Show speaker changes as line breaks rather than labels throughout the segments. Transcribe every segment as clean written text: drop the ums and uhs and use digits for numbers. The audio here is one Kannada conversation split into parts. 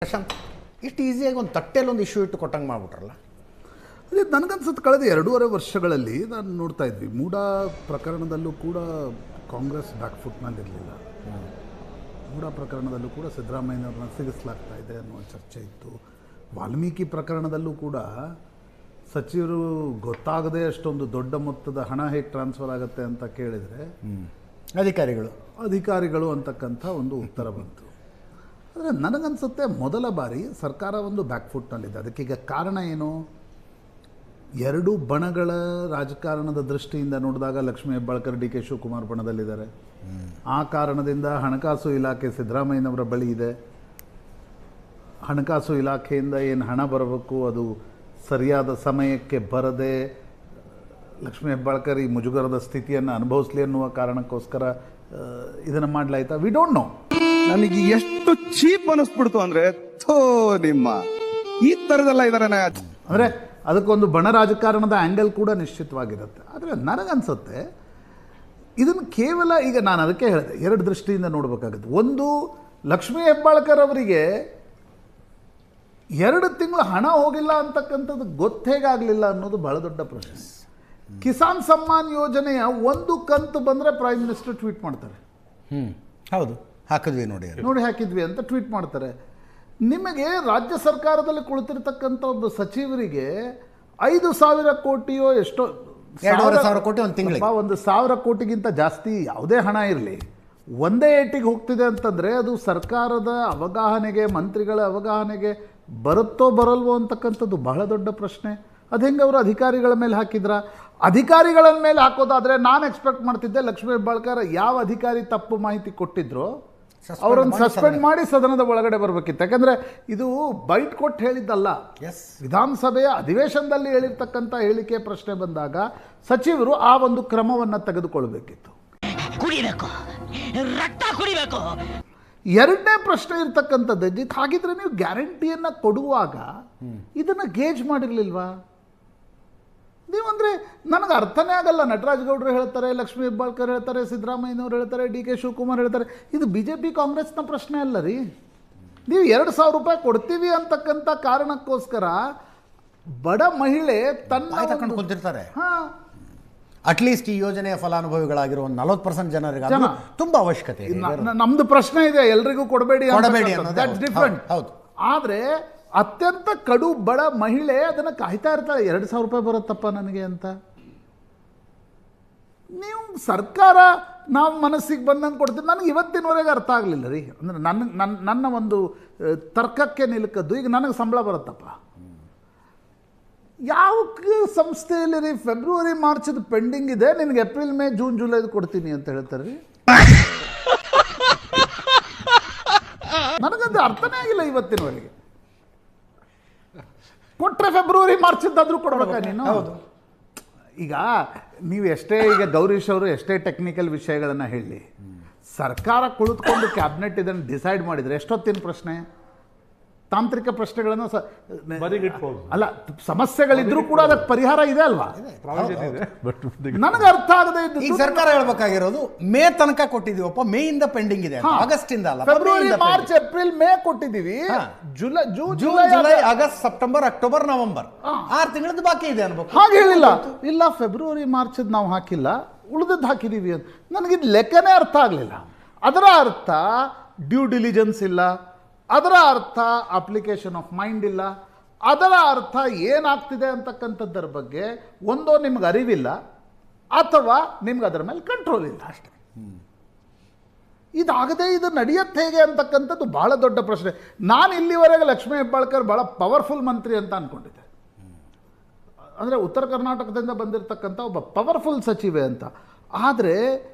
ಪ್ರಶಾಂತ್ ಇಷ್ಟು ಈಸಿಯಾಗಿ ಒಂದು ತಟ್ಟೆಯಲ್ಲಿ ಒಂದು ಇಶ್ಯೂ ಇಟ್ಟು ಕೊಟ್ಟಂಗೆ ಮಾಡ್ಬಿಟ್ರಲ್ಲ.
ಅದೇ ನನಗನ್ಸುತ್ತೆ ಕಳೆದ 2.5 ವರ್ಷಗಳಲ್ಲಿ ನಾನು ನೋಡ್ತಾ ಇದ್ವಿ ಮೂಡಾ ಪ್ರಕರಣದಲ್ಲೂ ಕೂಡ ಕಾಂಗ್ರೆಸ್ ಬ್ಯಾಕ್ಫುಟ್ನಲ್ಲಿರಲಿಲ್ಲ. ಮೂಡಾ ಪ್ರಕರಣದಲ್ಲೂ ಕೂಡ ಸಿದ್ದರಾಮಯ್ಯನವ್ರನ್ನ ಸಿಗಿಸ್ಲಾಗ್ತಾ ಇದೆ ಅನ್ನುವ ಚರ್ಚೆ ಇತ್ತು. ವಾಲ್ಮೀಕಿ ಪ್ರಕರಣದಲ್ಲೂ ಕೂಡ ಸಚಿವರು ಗೊತ್ತಾಗದೆ ಅಷ್ಟೊಂದು ದೊಡ್ಡ ಮೊತ್ತದ ಹಣ ಹೇಗೆ ಟ್ರಾನ್ಸ್ಫರ್ ಆಗುತ್ತೆ ಅಂತ ಕೇಳಿದರೆ ಅಧಿಕಾರಿಗಳು ಅಂತಕ್ಕಂಥ ಒಂದು ಉತ್ತರ ಬಂತು. ಆದರೆ ನನಗನ್ಸುತ್ತೆ ಮೊದಲ ಬಾರಿ ಸರ್ಕಾರ ಒಂದು ಬ್ಯಾಕ್ಫುಟ್ನಲ್ಲಿದೆ. ಅದಕ್ಕೀಗ ಕಾರಣ ಏನು? ಎರಡು ಬಣಗಳ ರಾಜಕಾರಣದ ದೃಷ್ಟಿಯಿಂದ ನೋಡಿದಾಗ ಲಕ್ಷ್ಮೀ ಹೆಬ್ಬಾಳ್ಕರ್ ಡಿ ಕೆ ಶಿವಕುಮಾರ್ ಬಣದಲ್ಲಿದ್ದಾರೆ. ಆ ಕಾರಣದಿಂದ ಹಣಕಾಸು ಇಲಾಖೆ ಸಿದ್ದರಾಮಯ್ಯನವರ ಬಳಿ ಇದೆ. ಹಣಕಾಸು ಇಲಾಖೆಯಿಂದ ಏನು ಹಣ ಬರಬೇಕು ಅದು ಸರಿಯಾದ ಸಮಯಕ್ಕೆ ಬರದೆ ಲಕ್ಷ್ಮೀ ಹೆಬ್ಬಾಳ್ಕರ್ ಈ ಮುಜುಗರದ ಸ್ಥಿತಿಯನ್ನು ಅನುಭವಿಸ್ಲಿ ಅನ್ನುವ ಕಾರಣಕ್ಕೋಸ್ಕರ ಇದನ್ನು ಮಾಡಲಾಯ್ತಾ? We don't know.
ನನಗೆ ಎಷ್ಟು ಚೀಪ್ ಅನಿಸ್ಬಿಡ್ತು ಅಂದ್ರೆ ನಿಮ್ಮ ಈ ತರದೆಲ್ಲ ಇದಾರೆ
ಅಂದರೆ ಅದಕ್ಕೊಂದು ಬಣ ರಾಜಕಾರಣದ ಆ್ಯಂಗಲ್ ಕೂಡ ನಿಶ್ಚಿತವಾಗಿರುತ್ತೆ. ಆದರೆ ನನಗನ್ಸುತ್ತೆ ಇದನ್ನು ಕೇವಲ ಈಗ ನಾನು ಅದಕ್ಕೆ ಹೇಳಿದೆ, ಎರಡು ದೃಷ್ಟಿಯಿಂದ ನೋಡಬೇಕಾಗುತ್ತೆ. ಒಂದು, ಲಕ್ಷ್ಮೀ ಹೆಬ್ಬಾಳ್ಕರ್ ಅವರಿಗೆ 2 ತಿಂಗಳು ಹಣ ಹೋಗಿಲ್ಲ ಅಂತಕ್ಕಂಥದ್ದು ಗೊತ್ತೇಗಾಗಲಿಲ್ಲ ಅನ್ನೋದು ಬಹಳ ದೊಡ್ಡ ಪ್ರಶ್ನೆ. ಕಿಸಾನ್ ಸಮ್ಮಾನ್ ಯೋಜನೆಯ ಒಂದು ಕಂತು ಬಂದರೆ ಪ್ರೈಮ್ ಮಿನಿಸ್ಟರ್ ಟ್ವೀಟ್ ಮಾಡ್ತಾರೆ,
ಹೌದು ಹಾಕಿದ್ವಿ ನೋಡಿ
ಹಾಕಿದ್ವಿ ಅಂತ ಟ್ವೀಟ್ ಮಾಡ್ತಾರೆ. ನಿಮಗೆ ರಾಜ್ಯ ಸರ್ಕಾರದಲ್ಲಿ ಕುಳಿತಿರ್ತಕ್ಕಂಥ ಒಬ್ಬ ಸಚಿವರಿಗೆ 5,000 ಕೋಟಿಯೋ ಎಷ್ಟೋ
2,500 ಕೋಟಿ ಒಂದು ತಿಂಗಳಿಗೆ
1,000 ಕೋಟಿಗಿಂತ ಜಾಸ್ತಿ ಯಾವುದೇ ಹಣ ಇರಲಿ ಒಂದೇ ಏಟಿಗೆ ಹೋಗ್ತಿದೆ ಅಂತಂದರೆ ಅದು ಸರ್ಕಾರದ ಅವಗಾಹನೆಗೆ, ಮಂತ್ರಿಗಳ ಅವಗಾಹನೆಗೆ ಬರುತ್ತೋ ಬರಲ್ವೋ ಅಂತಕ್ಕಂಥದ್ದು ಬಹಳ ದೊಡ್ಡ ಪ್ರಶ್ನೆ. ಅದು ಹೆಂಗೆ ಅವರು ಅಧಿಕಾರಿಗಳ ಮೇಲೆ ಹಾಕಿದ್ರ? ಅಧಿಕಾರಿಗಳ ಮೇಲೆ ಹಾಕೋದಾದರೆ ನಾನು ಎಕ್ಸ್ಪೆಕ್ಟ್ ಮಾಡ್ತಿದ್ದೆ ಲಕ್ಷ್ಮೀ ಹೆಬ್ಬಾಳ್ಕರ್ ಯಾವ ಅಧಿಕಾರಿ ತಪ್ಪು ಮಾಹಿತಿ ಕೊಟ್ಟಿದ್ರು ಅವರನ್ನು ಸಸ್ಪೆಂಡ್ ಮಾಡಿ ಸದನದ ಒಳಗಡೆ ಬರಬೇಕಿತ್ತು. ಯಾಕಂದರೆ ಇದು ಬೈಟ್ ಕೊಟ್ಟು ಹೇಳಿದ್ದಲ್ಲ, ವಿಧಾನಸಭೆಯ ಅಧಿವೇಶನದಲ್ಲಿ ಹೇಳಿರ್ತಕ್ಕಂಥ ಹೇಳಿಕೆ ಪ್ರಶ್ನೆ ಬಂದಾಗ ಸಚಿವರು ಆ ಒಂದು ಕ್ರಮವನ್ನು ತೆಗೆದುಕೊಳ್ಬೇಕಿತ್ತು. ಎರಡನೇ ಪ್ರಶ್ನೆ ಇರ್ತಕ್ಕಂಥದ್ದು, ಹಾಗಿದ್ರೆ ನೀವು ಗ್ಯಾರಂಟಿಯನ್ನು ಕೊಡುವಾಗ ಇದನ್ನು ಗೇಜ್ ಮಾಡಿರಲಿಲ್ವಾ ನೀವು? ಅಂದರೆ ನನಗೆ ಅರ್ಥನೇ ಆಗಲ್ಲ. ನಟರಾಜ್ ಗೌಡರು ಹೇಳ್ತಾರೆ, ಲಕ್ಷ್ಮೀ ಹೆಬ್ಬಾಳ್ಕರ್ ಹೇಳ್ತಾರೆ, ಸಿದ್ದರಾಮಯ್ಯನವರು ಹೇಳ್ತಾರೆ, ಡಿ ಕೆ ಶಿವಕುಮಾರ್ ಹೇಳ್ತಾರೆ. ಇದು BJP ಕಾಂಗ್ರೆಸ್ನ ಪ್ರಶ್ನೆ ಅಲ್ಲ ರೀ. ನೀವು 2,000 ರೂಪಾಯಿ ಕೊಡ್ತೀವಿ ಅಂತಕ್ಕಂಥ ಕಾರಣಕ್ಕೋಸ್ಕರ ಬಡ ಮಹಿಳೆ ತನ್ನ
ತಗೊಂಡು ಕುಂತಿರ್ತಾರೆ. ಅಟ್ಲೀಸ್ಟ್ ಈ ಯೋಜನೆಯ ಫಲಾನುಭವಿಗಳಾಗಿರೋ 40% ಜನರಿಗೆ ತುಂಬ ಅವಶ್ಯಕತೆ.
ನಮ್ದು ಪ್ರಶ್ನೆ ಇದೆ, ಎಲ್ರಿಗೂ ಕೊಡಬೇಡಿ
ಅನ್ನೋದು
ಡಿಫ್ರೆಂಟ್. ಹೌದು. ಆದರೆ ಅತ್ಯಂತ ಕಡು ಬಡ ಮಹಿಳೆ ಅದನ್ನು ಕಾಯ್ತಾ ಇರ್ತಾಳೆ, 2,000 ರೂಪಾಯಿ ಬರುತ್ತಪ್ಪ ನನಗೆ ಅಂತ. ನೀವು ಸರ್ಕಾರ ನಾವು ಮನಸ್ಸಿಗೆ ಬಂದಂಗೆ ಕೊಡ್ತೀವಿ. ನನಗೆ ಇವತ್ತಿನವರೆಗೆ ಅರ್ಥ ಆಗಲಿಲ್ಲ ರೀ. ಅಂದರೆ ನನ್ನ ಒಂದು ತರ್ಕಕ್ಕೆ ನಿಲ್ಕದ್ದು, ಈಗ ನನಗೆ ಸಂಬಳ ಬರುತ್ತಪ್ಪ, ಯಾವ ಸಂಸ್ಥೆಯಲ್ಲಿ ರೀ ಫೆಬ್ರವರಿ ಮಾರ್ಚದ ಪೆಂಡಿಂಗ್ ಇದೆ, ನಿನಗೆ ಏಪ್ರಿಲ್ ಮೇ ಜೂನ್ ಜುಲೈದು ಕೊಡ್ತೀನಿ ಅಂತ ಹೇಳ್ತಾರೆ ರೀ. ನನಗದು ಅರ್ಥನೇ ಆಗಿಲ್ಲ ಇವತ್ತಿನವರೆಗೆ. ಕೊಟ್ಟರೆ ಫೆಬ್ರವರಿ ಮಾರ್ಚಿದ್ದಾದರೂ ಕೊಡ್ಬೇಕಾ ನೀನು? ಹೌದು. ಈಗ ನೀವು ಎಷ್ಟೇ ಈಗ ಗೌರೀಶ್ ಅವರು ಎಷ್ಟೇ ಟೆಕ್ನಿಕಲ್ ವಿಷಯಗಳನ್ನು ಹೇಳಿ, ಸರ್ಕಾರ ಕುಳಿತುಕೊಂಡು ಕ್ಯಾಬಿನೆಟ್ ಇದನ್ನು ಡಿಸೈಡ್ ಮಾಡಿದರೆ ಎಷ್ಟೊತ್ತಿನ ಪ್ರಶ್ನೆ? ತಾಂತ್ರಿಕ ಪ್ರಶ್ನೆಗಳನ್ನು ಅಲ್ಲ, ಸಮಸ್ಯೆಗಳಿದ್ರೂ ಕೂಡ ಅದಕ್ಕೆ ಪರಿಹಾರ ಇದೆ ಅಲ್ವಾ? ನನಗೆ ಅರ್ಥ ಆಗದೆ ಇದ್ದು
ಈ ಸರ್ಕಾರ ಹೇಳ್ಬೇಕಾಗಿರೋದು ಮೇ ತನಕ ಕೊಟ್ಟಿದೀವಪ್ಪ, ಮೇ ಇಂದ ಪೆಂಡಿಂಗ್ ಇದೆ, ಆಗಸ್ಟ್ ಇಂದ ಅಲ್ಲ,
ಫೆಬ್ರವರಿ ಮಾರ್ಚ್ ಏಪ್ರಿಲ್ ಮೇ ಕೊಟ್ಟಿದ್ದೀವಿ,
July August September October November 6 ತಿಂಗಳದ್ದು ಬಾಕಿ ಇದೆ ಅನ್ಬೇಕು.
ಹಾಗೆ ಹೇಳಿಲ್ಲ, ಇಲ್ಲ ಫೆಬ್ರವರಿ ಮಾರ್ಚ್ ನಾವು ಹಾಕಿಲ್ಲ, ಉಳಿದದ್ದು ಹಾಕಿದೀವಿ ಅಂತ. ನನಗಿದು ಲೆಕ್ಕನೇ ಅರ್ಥ ಆಗಲಿಲ್ಲ. ಅದರ ಅರ್ಥ ಡ್ಯೂ ಡಿಲಿಜೆನ್ಸ್ ಇಲ್ಲ, ಅದರ ಅರ್ಥ ಅಪ್ಲಿಕೇಶನ್ ಆಫ್ ಮೈಂಡ್ ಇಲ್ಲ, ಅದರ ಅರ್ಥ ಏನಾಗ್ತಿದೆ ಅಂತಕ್ಕಂಥದ್ದರ ಬಗ್ಗೆ ಒಂದೋ ನಿಮ್ಗೆ ಅರಿವಿಲ್ಲ ಅಥವಾ ನಿಮ್ಗೆ ಅದರ ಮೇಲೆ ಕಂಟ್ರೋಲ್ ಇಲ್ಲ ಅಷ್ಟೇ. ಇದಾಗದೆ ಇದು ನಡೆಯುತ್ತೆ ಹೇಗೆ ಅಂತಕ್ಕಂಥದ್ದು ಬಹಳ ದೊಡ್ಡ ಪ್ರಶ್ನೆ. ನಾನು ಇಲ್ಲಿವರೆಗೆ ಲಕ್ಷ್ಮೀ ಹೆಬ್ಬಾಳ್ಕರ್ ಬಹಳ ಪವರ್ಫುಲ್ ಮಂತ್ರಿ ಅಂತ ಅಂದ್ಕೊಂಡಿದ್ದೆ. ಅಂದರೆ ಉತ್ತರ ಕರ್ನಾಟಕದಿಂದ ಬಂದಿರತಕ್ಕಂಥ ಒಬ್ಬ ಪವರ್ಫುಲ್ ಸಚಿವೆ ಅಂತ. ಆದರೆ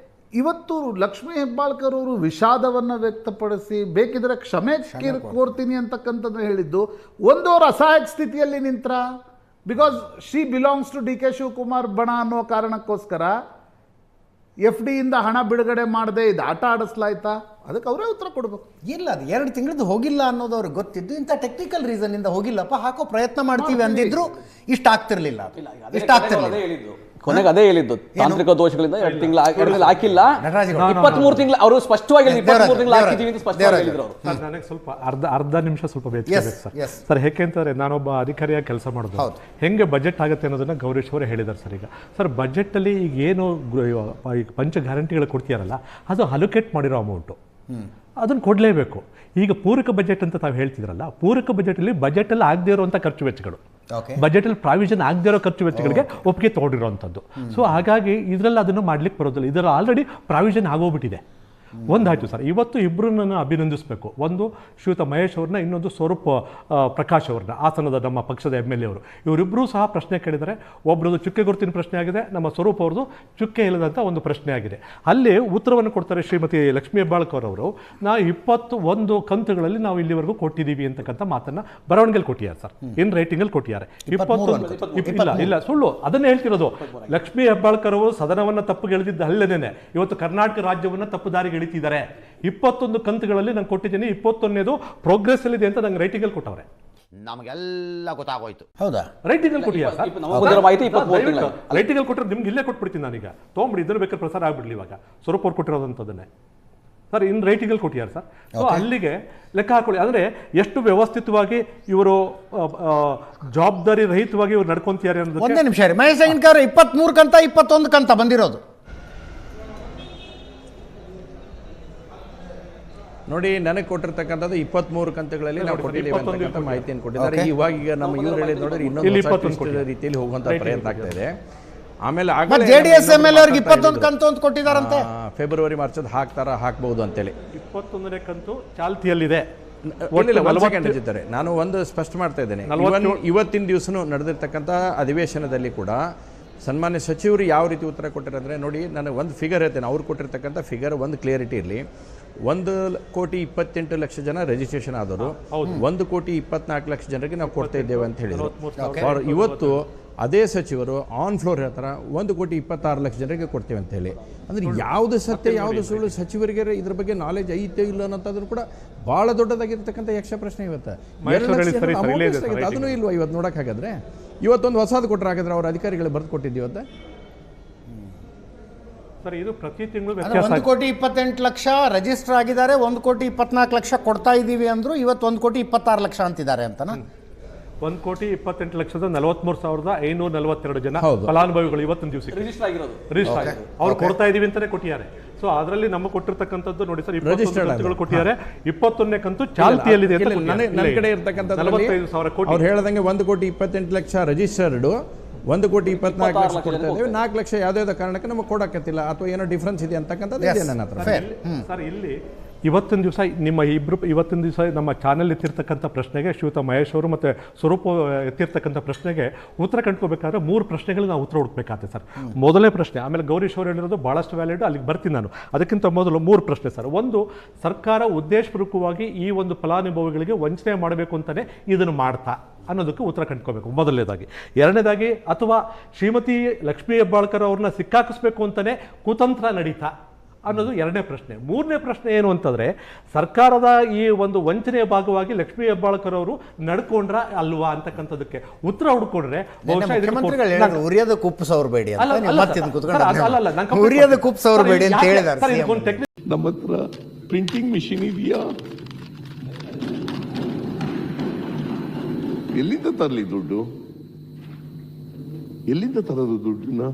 ಇವತ್ತು ಲಕ್ಷ್ಮೀ ಹೆಬ್ಬಾಳ್ಕರ್ ಅವರು ವಿಷಾದವನ್ನು ವ್ಯಕ್ತಪಡಿಸಿ ಬೇಕಿದ್ರೆ ಕ್ಷಮೆ ಕೋರ್ತೀನಿ ಅಂತಕ್ಕಂಥದ್ದು ಹೇಳಿದ್ದು, ಒಂದು ಅವರು ಅಸಹಾಯಕ ಸ್ಥಿತಿಯಲ್ಲಿ ನಿಂತರ, because she belongs to D K Shivakumar ಬಣ ಅನ್ನೋ ಕಾರಣಕ್ಕೋಸ್ಕರ FD ಇಂದ ಹಣ ಬಿಡುಗಡೆ ಮಾಡದೆ ಇದು ಆಟ ಆಡಿಸ್ಲಾಯ್ತಾ? ಅದಕ್ಕೆ ಅವರೇ ಉತ್ತರ ಕೊಡಬೇಕು.
ಇಲ್ಲ, ಅದು 2 ತಿಂಗಳದ್ದು ಹೋಗಿಲ್ಲ ಅನ್ನೋದು ಅವ್ರಿಗೆ ಗೊತ್ತಿದ್ದು, ಇಂಥ ಟೆಕ್ನಿಕಲ್ ರೀಸನ್ ಇಂದ ಹೋಗಿಲ್ಲಪ್ಪ, ಹಾಕೋ ಪ್ರಯತ್ನ ಮಾಡ್ತೀವಿ ಅಂದಿದ್ರು ಇಷ್ಟ ಆಗ್ತಿರ್ಲಿಲ್ಲ.
ಕೊನೆಗೆ ಅದೇ ಹೇಳಿದ್ದು ತಾಂತ್ರಿಕ ದೋಷಗಳಿಂದ 2 ತಿಂಗಳು ಹಾಕಿಲ್ಲ,
ನಟರಾಜಗೌಡ.
23 ತಿಂಗಳು ಅವರು ಸ್ಪಷ್ಟವಾಗಿ 23 ತಿಂಗಳು ಹಾಕಿದ್ದೀವಿ ಅಂತ ಸ್ಪಷ್ಟವಾಗಿ ಹೇಳಿದ್ರು ಅವರು.
ಸರ್, ನನಗೆ ಸ್ವಲ್ಪ ಅರ್ಧ ನಿಮಿಷ ಸ್ವಲ್ಪ ಬೇಕು ಸರ್. ಸರ್, ಯಾಕೆಂತಂದ್ರೆ ನಾನೊಬ್ಬ ಅಧಿಕಾರಿಯಾಗಿ ಕೆಲಸ ಮಾಡೋದು, ಹೆಂಗೆ ಬಜೆಟ್ ಆಗುತ್ತೆ ಅನ್ನೋದನ್ನ ಗೌರೀಶ್ ಅವರೇ ಹೇಳಿದ್ದಾರೆ ಸರ್. ಈಗ ಸರ್, ಬಜೆಟ್ ಅಲ್ಲಿ ಈಗ ಏನು ಪಂಚ ಗ್ಯಾರಂಟಿಗಳು ಕೊಡ್ತೀರಲ್ಲ, ಅದು ಅಲೋಕೇಟ್ ಮಾಡಿರೋ ಅಮೌಂಟು ಅದನ್ನು ಕೊಡಲೇಬೇಕು. ಈಗ ಪೂರಕ ಬಜೆಟ್ ಅಂತ ತಾವು ಹೇಳ್ತಿದ್ರಲ್ಲ, ಪೂರಕ ಬಜೆಟಲ್ಲಿ ಬಜೆಟಲ್ಲಿ ಆಗದೇ ಇರುವಂಥ ಖರ್ಚು ವೆಚ್ಚಗಳು, ಬಜೆಟಲ್ಲಿ ಪ್ರಾವಿಷನ್ ಆಗದೇ ಇರೋ ಖರ್ಚು ವೆಚ್ಚಗಳಿಗೆ ಒಪ್ಪಿಗೆ ತೊಗೊಂಡಿರೋವಂಥದ್ದು. ಸೊ ಹಾಗಾಗಿ ಇದರಲ್ಲಿ ಅದನ್ನು ಮಾಡ್ಲಿಕ್ಕೆ ಬರೋದಿಲ್ಲ. ಇದರಲ್ಲಿ ಆಲ್ರೆಡಿ ಪ್ರಾವಿಷನ್ ಆಗೋಗ್ಬಿಟ್ಟಿದೆ. ಒಂದಾಯ್ತು ಸರ್. ಇವತ್ತು ಇಬ್ಬರನ್ನ ಅಭಿನಂದಿಸಬೇಕು. ಒಂದು ಶ್ರೀಯುತ ಮಹೇಶ್ ಅವ್ರನ್ನ, ಇನ್ನೊಂದು ಸ್ವರೂಪ್ ಪ್ರಕಾಶ್ ಅವ್ರನ್ನ, ಹಾಸನದ ನಮ್ಮ ಪಕ್ಷದ MLA ಅವರು. ಇವರಿಬ್ಬರೂ ಸಹ ಪ್ರಶ್ನೆ ಕೇಳಿದರೆ, ಒಬ್ಬರದು ಚುಕ್ಕೆ ಗುರುತಿನ ಪ್ರಶ್ನೆ ಆಗಿದೆ, ನಮ್ಮ ಸ್ವರೂಪ್ ಅವ್ರದ್ದು ಚುಕ್ಕೆ ಇಲ್ಲದಂಥ ಒಂದು ಪ್ರಶ್ನೆ ಆಗಿದೆ. ಅಲ್ಲಿ ಉತ್ತರವನ್ನು ಕೊಡ್ತಾರೆ ಶ್ರೀಮತಿ ಲಕ್ಷ್ಮೀ ಹೆಬ್ಬಾಳ್ಕರ್ ಅವರು. 21 ಕಂತುಗಳಲ್ಲಿ ನಾವು ಇಲ್ಲಿವರೆಗೂ ಕೊಟ್ಟಿದ್ದೀವಿ ಅಂತಕ್ಕಂಥ ಮಾತನ್ನ ಬರವಣಿಗೆಯಲ್ಲಿ ಕೊಟ್ಟಿದ್ದಾರೆ ಸರ್, ಇನ್ ರೈಟಿಂಗಲ್ಲಿ ಕೊಟ್ಟಿದ್ದಾರೆ. 21 ಇಲ್ಲ ಸುಳ್ಳು, ಅದನ್ನೇ ಹೇಳ್ತಿರೋದು. ಲಕ್ಷ್ಮೀ ಹೆಬ್ಬಾಳ್ಕರ್ ಅವರು ಸದನವನ್ನ ತಪ್ಪು ಎಳೆದಿದ್ದ ಅಲ್ಲದೇನೆ ಇವತ್ತು ಕರ್ನಾಟಕ ರಾಜ್ಯವನ್ನ ತಪ್ಪು ದಾರಿಗೆ ಎಳಿತಿದ್ದಾರೆ. 21 ಕಂತುಗಳಲ್ಲಿ ನಾನು ಕೊಟ್ಟಿದ್ದೀನಿ, 21ನೇದು ಪ್ರೋಗ್ರೆಸ್ ಇದೆ ಅಂತ ನಂಗೆ ರೈಟಿಂಗ್ ಅಲ್ಲಿ ಕೊಟ್ಟವ್ರೆ.
ನಮಗೆಲ್ಲ ಗೊತ್ತಾಗೋಯ್ತು.
ಹೌದಾ?
ರೈಟಿಂಗ್ ಅಲ್ಲಿ ಕೊಟ್ಟಿದ್ದಾರೆ ರೈಟಿಂಗ್ ಅಲ್ಲಿ ಕೊಟ್ಟರೆ ನಿಮ್ಗೆ ಇಲ್ಲೇ ಕೊಟ್ಬಿಡ್ತೀನಿ ನಾನೀಗ. ತೊಗೊಂಬಿಡಿ, ಇದನ್ನು ಬೇಕಾದ್ರೆ ಪ್ರಸಾರ ಆಗ್ಬಿಡ್ಲಿ. ಇವಾಗ ಸ್ವರೂಪ್ ಅವ್ರು ಕೊಟ್ಟಿರೋದಂಥದ್ದನ್ನೇ ಸರ್ ಇನ್ ರೈಟಿಂಗ್ ಅಲ್ಲಿ ಕೊಟ್ಟಿದ್ದಾರೆ ಸರ್. ಸೊ ಅಲ್ಲಿಗೆ ಲೆಕ್ಕ ಹಾಕೊಳ್ಳಿ. ಅಂದ್ರೆ ಎಷ್ಟು ವ್ಯವಸ್ಥಿತವಾಗಿ ಇವರು ಜವಾಬ್ದಾರಿ ರಹಿತವಾಗಿ ಇವರು ನಡ್ಕೊಂತಿದ್ದಾರೆ ಅನ್ನೋದು.
ಒಂದೇ ನಿಮಿಷ ರೀ ಮಹೇಶ್ ಅವರು. 23 ಕಂತ 21 ಕಂತ ಬಂದಿರೋದು
ನೋಡಿ, ನನಗೆ ಕೊಟ್ಟಿರ್ತಕ್ಕಂಥದ್ದು 23 ಕಂತುಗಳಲ್ಲಿ ನಾವು ಕೊಟ್ಟಿದ್ದೇವೆ ಅಂತಕ್ಕಂಥ ಮಾಹಿತಿಯನ್ನು ಕೊಟ್ಟಿದ್ದಾರೆ. ಈಗ ನಮ್ಮ ಇವ್ರು ಹೇಳಿದ್ ನೋಡಿದ್ರೆ ಇನ್ನೊಂದು ರೀತಿಯಲ್ಲಿ ಹೋಗುವಂತ ಪ್ರಯತ್ನ ಆಗ್ತಾ ಇದೆ. ಆಮೇಲೆ
JDS MLA ಅವ್ರಿಗೆ 21 ಕಂತು ಅಂತ ಕೊಟ್ಟಿದ್ದಾರಂತೆ.
ಫೆಬ್ರವರಿ ಮಾರ್ಚ್ ಹಾಕ್ಬಹುದು ಅಂತೇಳಿ
21ನೇ ಕಂತು ಚಾಲ್ತಿಯಲ್ಲಿದೆ.
ನಾನು ಒಂದು ಸ್ಪಷ್ಟ ಮಾಡ್ತಾ ಇದ್ದೇನೆ. ಇವತ್ತಿನ ದಿವಸನೂ ನಡೆದಿರ್ತಕ್ಕಂಥ ಅಧಿವೇಶನದಲ್ಲಿ ಕೂಡ ಸನ್ಮಾನ್ಯ ಸಚಿವರು ಯಾವ ರೀತಿ ಉತ್ತರ ಕೊಟ್ಟಿರಂದ್ರೆ, ನೋಡಿ ನಾನು ಒಂದು ಫಿಗರ್ ಹೇಳ್ತೇನೆ. ಅವ್ರು ಕೊಟ್ಟಿರ್ತಕ್ಕಂಥ ಫಿಗರ್ ಒಂದು ಕ್ಲಿಯರಿಟಿ ಇರಲಿ. 1,28,00,000 ಜನ ರಿಜಿಸ್ಟ್ರೇಷನ್ ಆದವರು, 1,24,00,000 ಜನರಿಗೆ ನಾವು ಕೊಡ್ತಾ ಇದ್ದೇವೆ ಅಂತ ಹೇಳಿದ್ರು. ಇವತ್ತು ಅದೇ ಸಚಿವರು ಆನ್ ಫ್ಲೋರ್ ಹೇಳ್ತಾರೆ 1,26,00,000 ಜನರಿಗೆ ಕೊಡ್ತೇವೆ ಅಂತ ಹೇಳಿ. ಅಂದ್ರೆ ಯಾವುದು ಸತ್ಯ ಯಾವುದು ಸುಳ್ಳು, ಸಚಿವರಿಗೆ ಇದ್ರ ಬಗ್ಗೆ ನಾಲೆಜ್ ಐತೆ ಇಲ್ಲ ಅನ್ನೋದನ್ನು ಕೂಡ ಬಹಳ ದೊಡ್ಡದಾಗಿರ್ತಕ್ಕಂಥ ಯಕ್ಷ ಪ್ರಶ್ನೆ. ಇವತ್ತು ಅದನ್ನು ಇಲ್ವಾ ಇವತ್ತು ನೋಡಕ್ ಹಾಗಾದ್ರೆ? ಇವತ್ತೊಂದು ಹೊಸದು ಕೊಟ್ಟರೆ ಹಾಗಾದ್ರೆ ಅವ್ರ ಅಧಿಕಾರಿಗಳು ಬರೆದು ಕೊಟ್ಟಿದ್ದೀವತ್ತ
ಸರ್. ಇದು ಪ್ರತಿ ತಿಂಗಳು
1,28,00,000 ರಿಜಿಸ್ಟರ್ ಆಗಿದ್ದಾರೆ, 1,24,00,000 ಕೊಡ್ತಾ ಇದ್ದೀವಿ ಅಂದ್ರು. ಇವತ್ತು 1,26,00,000 ಅಂತಿದ್ದಾರೆ ಅಂತನಾ?
1,28,00,000 43,542 ಜನ ಫಲಾನುಭವಿಗಳು ಇವತ್ತಿನ ದಿವಸಕ್ಕೆ ರಿಜಿಸ್ಟರ್ ಆಗಿರೋದು. ಅವ್ರು ಕೊಡ್ತಾ ಇದೀವಿ ಅಂತಾನೆ ಕೊಟ್ಟಿದ್ದಾರೆ. ಸೊ ಅದರಲ್ಲಿ ನಮಗೆ ಕೊಟ್ಟಿರ್ತಕ್ಕಂಥದ್ದು ನೋಡಿ ಸರ್, 21 ಕಂತುಗಳು ಕೊಟ್ಟಿದ್ದಾರೆ. 21ನೇ ಕಂತು ಚಾಲ್ತಿಯಲ್ಲಿದೆ.
ನನ್ನ ಕಡೆ ಇರ್ತಕ್ಕಂಥದ್ದು
45,000 ಕೋಟಿ.
ಅವ್ರು ಹೇಳ್ದಂಗೆ 1,28,00,000 ರಿಜಿಸ್ಟರ್ಡ್, 1,24,00,000 ಕೊಡ್ತಾ ಇದ್ದೇವೆ. 4,00,000 ಯಾವುದೇ ಕಾರಣಕ್ಕೆ ನಮಗೆ ಕೊಡಕತ್ತಿಲ್ಲ ಅಥವಾ ಏನೋ ಡಿಫ್ರೆನ್ಸ್ ಇದೆ ಅಂತಕ್ಕಂಥದ್ದು ಇದೆ ನನ್ನ ಹತ್ರ
ಸರ್. ಇಲ್ಲಿ ಇವತ್ತಿನ ದಿವಸ ನಮ್ಮ ಚಾನೆಲ್ ಎತ್ತಿರ್ತಕ್ಕಂಥ ಪ್ರಶ್ನೆಗೆ ಶ್ರೀಯುತ ಮಹೇಶ್ ಅವರು ಮತ್ತು ಸ್ವರೂಪ್ ಎತ್ತಿರ್ತಕ್ಕಂಥ ಪ್ರಶ್ನೆಗೆ ಉತ್ತರ ಕಂಡ್ಕೋಬೇಕಾದ್ರೆ 3 ಪ್ರಶ್ನೆಗಳು ನಾವು ಉತ್ತರ ಹುಡುಕ್ಬೇಕಾಗ್ತದೆ ಸರ್. ಮೊದಲನೇ ಪ್ರಶ್ನೆ, ಆಮೇಲೆ ಗೌರೀಶ್ ಅವರು ಹೇಳಿರೋದು ಭಾಳಷ್ಟು ವ್ಯಾಲಿಡ್, ಅಲ್ಲಿಗೆ ಬರ್ತೀನಿ ನಾನು. ಅದಕ್ಕಿಂತ ಮೊದಲು 3 ಪ್ರಶ್ನೆ ಸರ್. ಒಂದು, ಸರ್ಕಾರ ಉದ್ದೇಶಪೂರ್ವಕವಾಗಿ ಈ ಒಂದು ಫಲಾನುಭವಿಗಳಿಗೆ ವಂಚನೆ ಮಾಡಬೇಕು ಅಂತಲೇ ಇದನ್ನು ಮಾಡ್ತಾ ಅನ್ನೋದಕ್ಕೆ ಉತ್ತರ ಕಂಡ್ಕೋಬೇಕು ಮೊದಲನೇದಾಗಿ. ಎರಡನೇದಾಗಿ, ಅಥವಾ ಶ್ರೀಮತಿ ಲಕ್ಷ್ಮೀ ಹೆಬ್ಬಾಳ್ಕರ್ ಅವ್ರನ್ನ ಸಿಕ್ಕಾಕಿಸ್ಬೇಕು ಅಂತಲೇ ಕುತಂತ್ರ ನಡೀತಾ ಅನ್ನೋದು ಎರಡನೇ ಪ್ರಶ್ನೆ. ಮೂರನೇ ಪ್ರಶ್ನೆ ಏನು ಅಂತಂದ್ರೆ, ಸರ್ಕಾರದ ಈ ಒಂದು ವಂಚನೆಯ ಭಾಗವಾಗಿ ಲಕ್ಷ್ಮೀ ಹೆಬ್ಬಾಳ್ಕರ್ ಅವರು ನಡ್ಕೊಂಡ್ರ ಅಲ್ವಾ ಅಂತಕ್ಕಂಥದಕ್ಕೆ ಉತ್ತರ ಹುಡ್ಕೊಂಡ್ರೆ
ಉರಿಯೋದ ಕುಪ್ಸವ್ರಬೇಡಿ ಉರಿಯೋದ ಕುಪ್ಸವ್ರಬೇಡಿ ಅಂತ ಹೇಳಿದ್ದಾರೆ.
ನಮ್ಮ ಹತ್ರ ಪ್ರಿಂಟಿಂಗ್ ಮಿಷಿನ್ ಇದೆಯಾ? ಎಲ್ಲಿಂದ ತರಲಿ ದುಡ್ಡು? ಎಲ್ಲಿಂದ ತರೋದು ದುಡ್ಡನ್ನ?